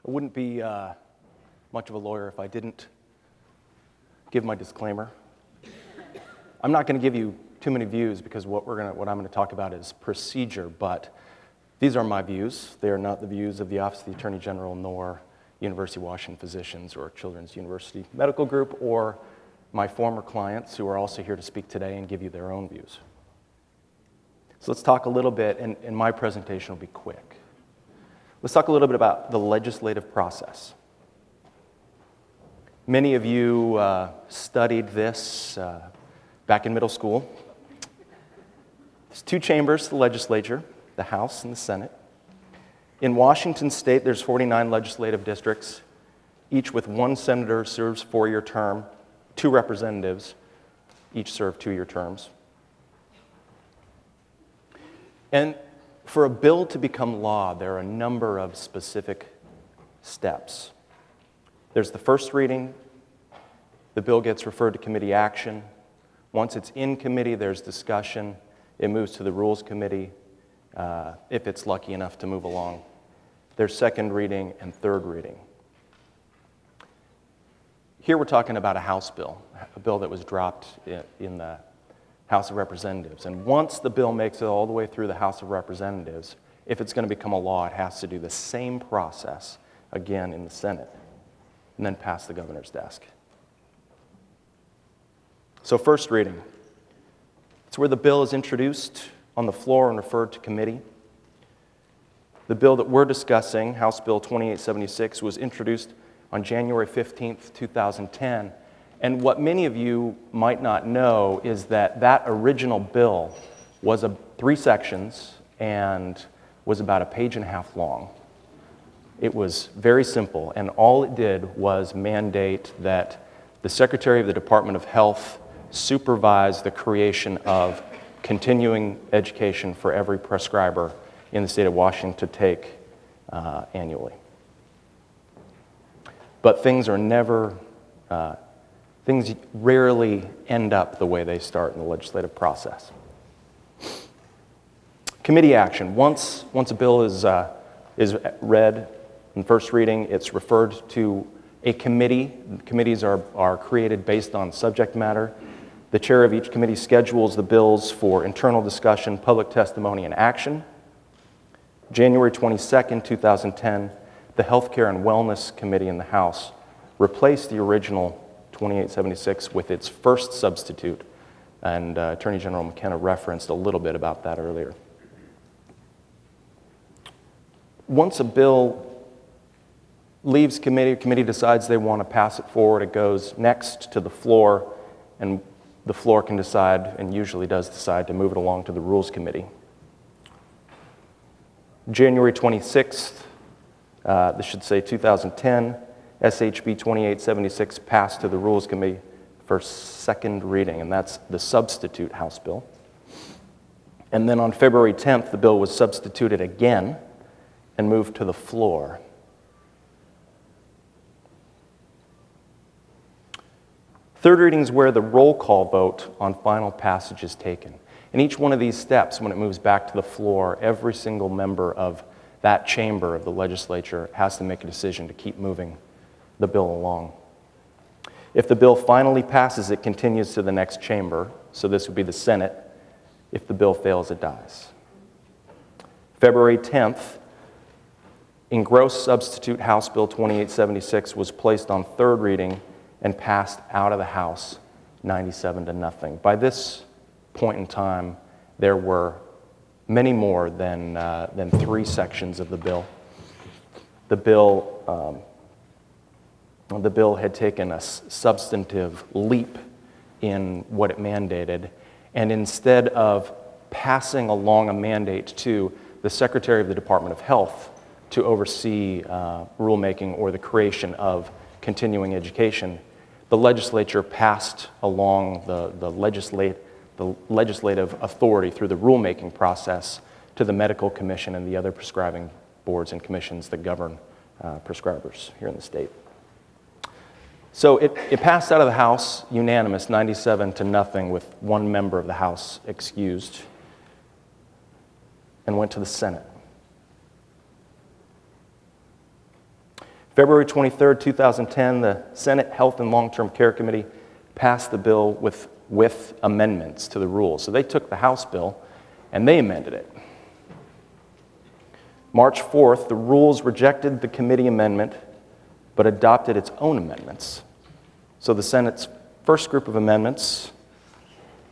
I wouldn't be much of a lawyer if I didn't give my disclaimer. I'm not going to give you too many views because what I'm going to talk about is procedure, but these are my views. They are not the views of the Office of the Attorney General, nor University of Washington Physicians or Children's University Medical Group, or my former clients who are also here to speak today and give you their own views. So let's talk a little bit, and my presentation will be quick. Let's talk a little bit about the legislative process. Many of you studied this back in middle school. There's two chambers to the legislature, the House and the Senate. In Washington state, there's 49 legislative districts, each with one senator serves 4-year term, 2 representatives, each serve 2-year terms. And for a bill to become law, there are a number of specific steps. There's the first reading. The bill gets referred to committee action. Once it's in committee, there's discussion. It moves to the Rules Committee, if it's lucky enough to move along. There's second reading and third reading. Here we're talking about a House bill, a bill that was dropped in the House of Representatives. And once the bill makes it all the way through the House of Representatives, if it's going to become a law, it has to do the same process again in the Senate, and then pass the governor's desk. So first reading. It's where the bill is introduced on the floor and referred to committee. The bill that we're discussing, House Bill 2876, was introduced on January 15th, 2010. And what many of you might not know is that that original bill was 3 sections and was about 1.5 pages long. It was very simple, and all it did was mandate that the Secretary of the Department of Health supervise the creation of continuing education for every prescriber in the state of Washington to take annually. But things rarely end up the way they start in the legislative process. Committee action. Once a bill is read in first reading, it's referred to a committee. Committees are created based on subject matter. The chair of each committee schedules the bills for internal discussion, public testimony, and action. January 22nd, 2010, the Healthcare and Wellness Committee in the House replaced the original 2876 with its first substitute, and Attorney General McKenna referenced a little bit about that earlier. Once a bill leaves committee decides they want to pass it forward, it goes next to the floor, and the floor can decide, and usually does decide, to move it along to the Rules Committee. January 26th, this should say 2010, SHB 2876 passed to the Rules Committee for second reading, and that's the substitute House bill. And then on February 10th, the bill was substituted again and moved to the floor. Third reading is where the roll call vote on final passage is taken. And each one of these steps, when it moves back to the floor, every single member of that chamber of the legislature has to make a decision to keep moving the bill along. If the bill finally passes, it continues to the next chamber, so this would be the Senate. If the bill fails, it dies. February 10th, engrossed substitute House Bill 2876 was placed on third reading and passed out of the House 97-0. By this point in time, there were many more than 3 sections of the bill. The bill had taken a substantive leap in what it mandated, and instead of passing along a mandate to the Secretary of the Department of Health to oversee rulemaking or the creation of continuing education, the legislature passed along the legislative authority through the rulemaking process to the Medical Commission and the other prescribing boards and commissions that govern prescribers here in the state. So it passed out of the House unanimous, 97-0, with one member of the House excused, and went to the Senate. February 23rd, 2010, the Senate Health and Long-Term Care Committee passed the bill with amendments to the rules. So they took the House bill and they amended it. March 4th, the rules rejected the committee amendment but adopted its own amendments. So the Senate's first group of amendments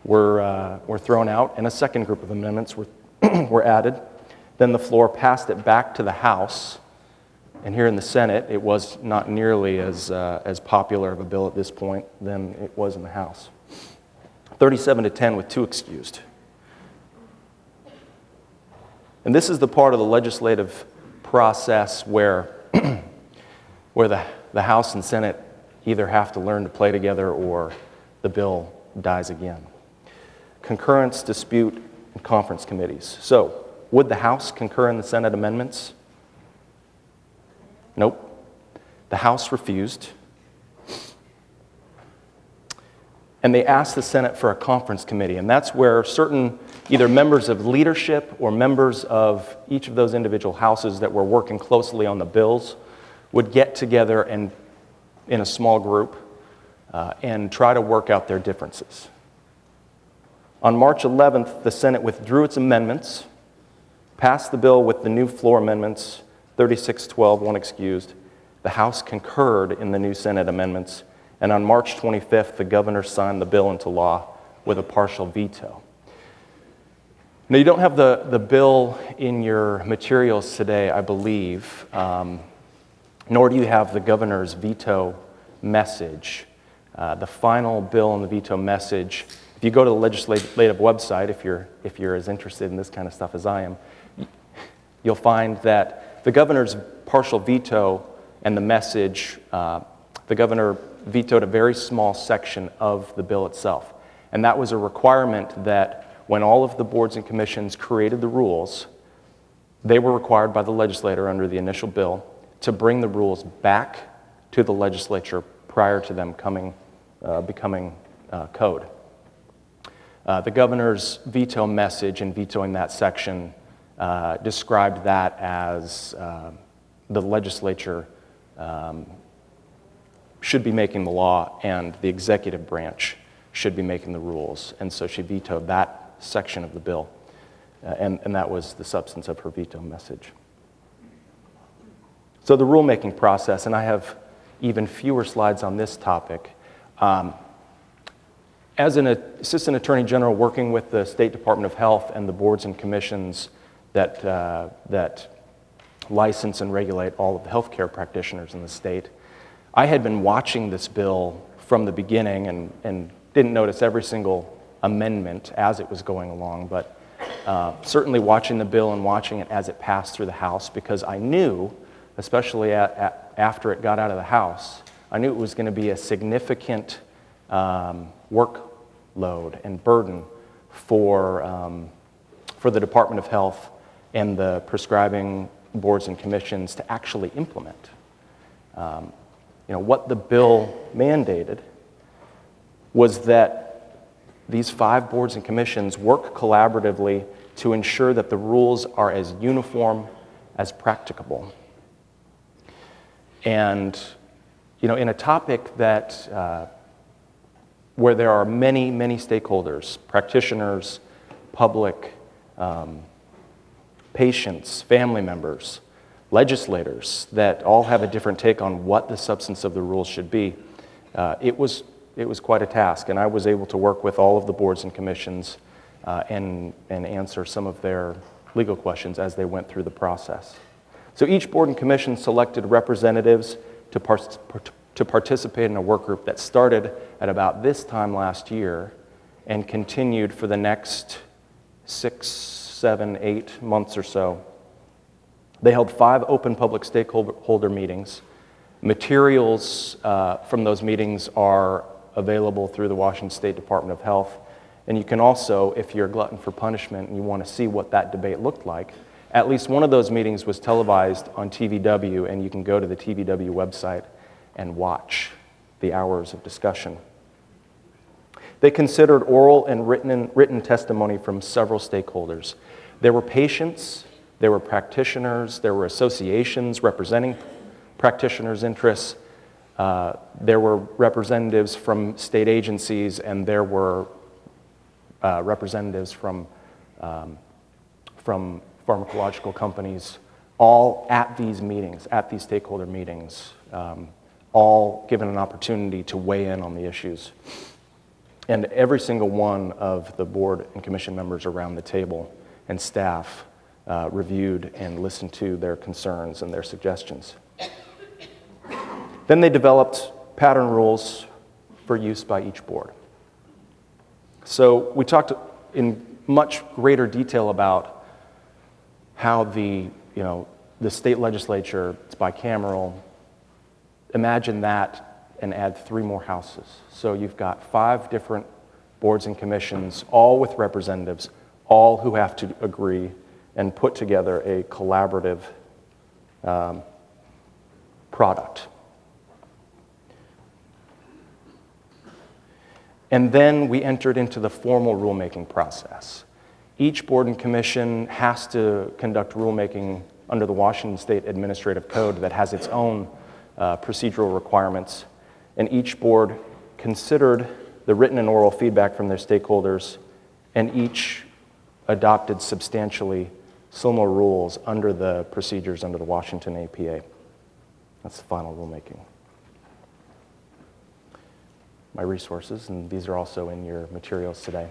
were thrown out, and a second group of amendments were added. Then the floor passed it back to the House, and here in the Senate, it was not nearly as popular of a bill at this point than it was in the House. 37-10 with 2 excused. And this is the part of the legislative process where the House and Senate either have to learn to play together or the bill dies again. Concurrence, dispute, and conference committees. So, would the House concur in the Senate amendments? Nope. The House refused. And they asked the Senate for a conference committee, and that's where certain either members of leadership or members of each of those individual houses that were working closely on the bills would get together and in a small group and try to work out their differences. On March 11th, the Senate withdrew its amendments, passed the bill with the new floor amendments, 36-12, 1 excused. The House concurred in the new Senate amendments, and on March 25th, the governor signed the bill into law with a partial veto. Now, you don't have the bill in your materials today, I believe, nor do you have the governor's veto message. The final bill and the veto message, if you go to the legislative website, if you're as interested in this kind of stuff as I am, you'll find that the governor's partial veto and the message, the governor vetoed a very small section of the bill itself. And that was a requirement that when all of the boards and commissions created the rules, they were required by the legislator under the initial bill to bring the rules back to the legislature prior to them becoming code. The governor's veto message in vetoing that section described that as the legislature should be making the law and the executive branch should be making the rules. And so she vetoed that section of the bill. And that was the substance of her veto message. So the rulemaking process, and I have even fewer slides on this topic. As an assistant attorney general working with the State Department of Health and the boards and commissions that license and regulate all of the healthcare practitioners in the state, I had been watching this bill from the beginning and didn't notice every single amendment as it was going along, but certainly watching the bill and watching it as it passed through the House, because I knew, especially after it got out of the House, I knew it was going to be a significant workload and burden for the Department of Health and the prescribing boards and commissions to actually implement. What the bill mandated was that these 5 boards and commissions work collaboratively to ensure that the rules are as uniform as practicable. And, in a topic that where there are many, many stakeholders, practitioners, public, patients, family members, legislators, that all have a different take on what the substance of the rules should be, it was quite a task, and I was able to work with all of the boards and commissions and answer some of their legal questions as they went through the process. So each board and commission selected representatives to participate in a work group that started at about this time last year and continued for the next 6, 7, 8 months or so. They held 5 open public stakeholder meetings. Materials from those meetings are available through the Washington State Department of Health. And you can also, if you're a glutton for punishment and you want to see what that debate looked like, at least one of those meetings was televised on TVW, and you can go to the TVW website and watch the hours of discussion. They considered oral and written testimony from several stakeholders. There were patients, there were practitioners, there were associations representing practitioners' interests. There were representatives from state agencies, and there were representatives from pharmacological companies, all at these meetings, at these stakeholder meetings, all given an opportunity to weigh in on the issues. And every single one of the board and commission members around the table and staff reviewed and listened to their concerns and their suggestions. Then they developed pattern rules for use by each board. So we talked in much greater detail about how the state legislature, it's bicameral. Imagine that and add 3 more houses. So you've got 5 different boards and commissions, all with representatives, all who have to agree and put together a collaborative product. And then we entered into the formal rulemaking process. Each board and commission has to conduct rulemaking under the Washington State Administrative Code that has its own procedural requirements. And each board considered the written and oral feedback from their stakeholders, and each adopted substantially similar rules under the procedures under the Washington APA. That's the final rulemaking. My resources, and these are also in your materials today.